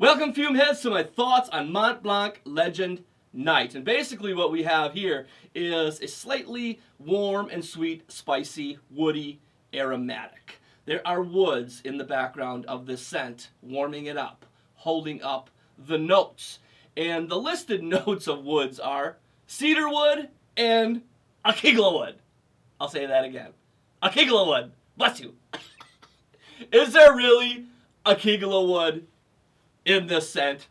Welcome, fume heads, to my thoughts on Mont Blanc Legend Night. And basically what we have here is a slightly warm and sweet, spicy, woody, aromatic. There are woods in the background of this scent, warming it up, holding up the notes. And the listed notes of woods are cedar wood and akigla wood. I'll say that again. Akigla wood. Bless you. Is there really akigla wood in this scent?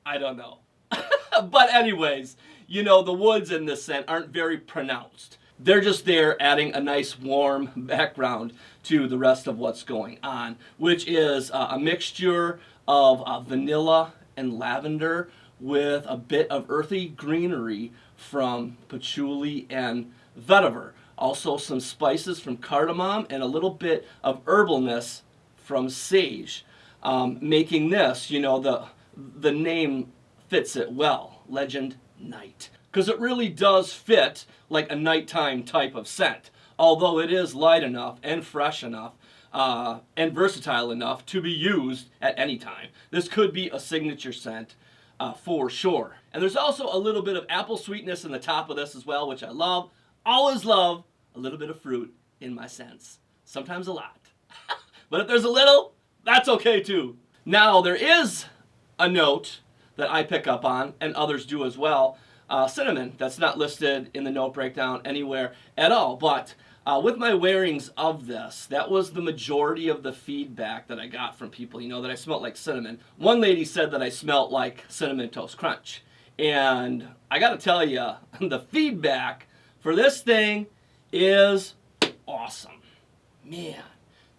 I don't know. But anyways, the woods in this scent aren't very pronounced. They're just there adding a nice warm background to the rest of what's going on, which is a mixture of vanilla and lavender with a bit of earthy greenery from patchouli and vetiver. Also some spices from cardamom and a little bit of herbalness from sage. Making this, the name fits it well, Legend Night. Because it really does fit like a nighttime type of scent. Although it is light enough and fresh enough and versatile enough to be used at any time. This could be a signature scent for sure. And there's also a little bit of apple sweetness in the top of this as well, which I love. Always love a little bit of fruit in my scents. Sometimes a lot. But if there's a little, that's okay too. Now there is a note that I pick up on, and others do as well. Cinnamon, that's not listed in the note breakdown anywhere at all. But with my wearings of this, that was the majority of the feedback that I got from people, that I smelled like cinnamon. One lady said that I smelled like Cinnamon Toast Crunch. And I gotta tell you, the feedback for this thing is awesome. Man,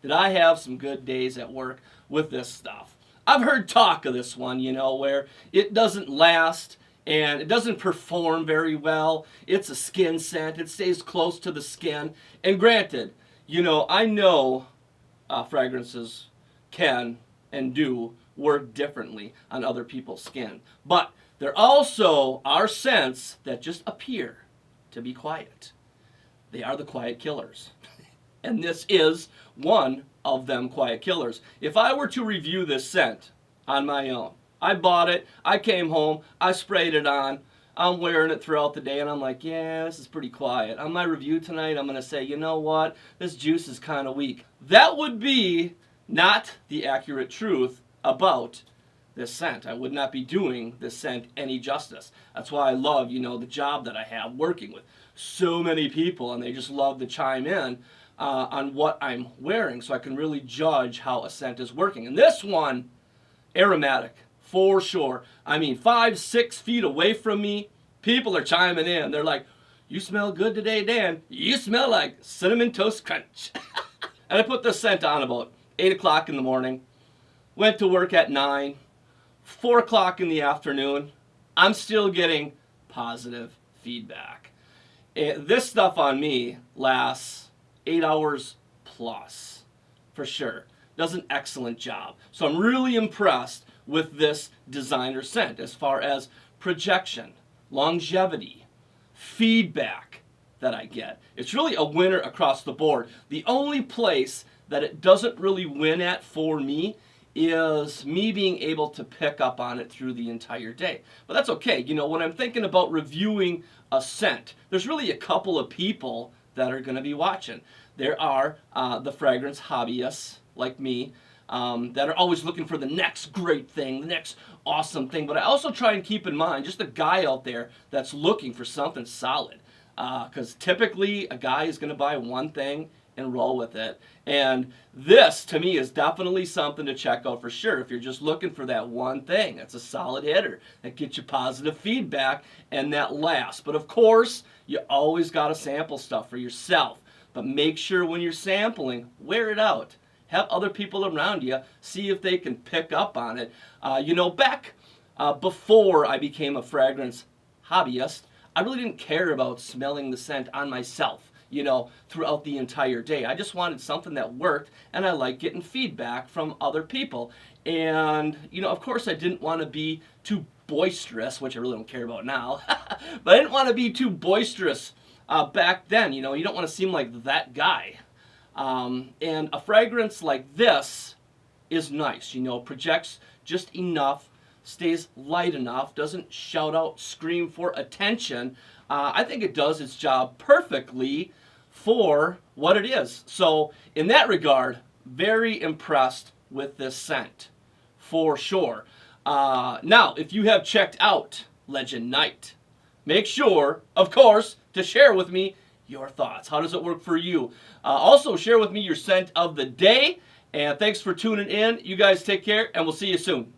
did I have some good days at work with this stuff. I've heard talk of this one, where it doesn't last and it doesn't perform very well. It's a skin scent. It stays close to the skin. And granted, I know fragrances can and do work differently on other people's skin. But there also are scents that just appear to be quiet. They are the quiet killers. And this is one of them quiet killers. If I were to review this scent on my own, I bought it, I came home, I sprayed it on, I'm wearing it throughout the day, and I'm like, yeah, this is pretty quiet. On my review tonight, I'm going to say, you know what, this juice is kind of weak. That would be not the accurate truth about this scent. I would not be doing this scent any justice. That's why I love, the job that I have working with so many people, and they just love to chime in on what I'm wearing so I can really judge how a scent is working. And this one, aromatic, for sure. 5-6 feet away from me, people are chiming in. They're like, you smell good today, Dan. You smell like Cinnamon Toast Crunch. And I put this scent on about 8 o'clock in the morning, went to work at 9, 4 o'clock in the afternoon. I'm still getting positive feedback. This stuff on me lasts 8 hours plus, for sure. Does an excellent job. So I'm really impressed with this designer scent as far as projection, longevity, feedback that I get. It's really a winner across the board. The only place that it doesn't really win at for me is me being able to pick up on it through the entire day. But that's okay. When I'm thinking about reviewing a scent, there's really a couple of people that are going to be watching. There are the fragrance hobbyists like me that are always looking for the next great thing, the next awesome thing. But I also try and keep in mind just a guy out there that's looking for something solid. Because typically a guy is going to buy one thing and roll with it. And this, to me, is definitely something to check out for sure. If you're just looking for that one thing, that's a solid hitter that gets you positive feedback and that lasts. But of course, you always got to sample stuff for yourself. But make sure when you're sampling, wear it out. Have other people around you see if they can pick up on it. Back before I became a fragrance hobbyist, I really didn't care about smelling the scent on myself, throughout the entire day. I just wanted something that worked, and I like getting feedback from other people. And, of course I didn't want to be too boisterous, which I really don't care about now, but I didn't want to be too boisterous back then. You don't want to seem like that guy. And a fragrance like this is nice, projects just enough, stays light enough, doesn't shout out, scream for attention. I think it does its job perfectly for what it is. So in that regard, very impressed with this scent, for sure. Now, if you have checked out Legend Night, make sure, of course, to share with me your thoughts. How does it work for you? Also, share with me your scent of the day. And thanks for tuning in. You guys take care, and we'll see you soon.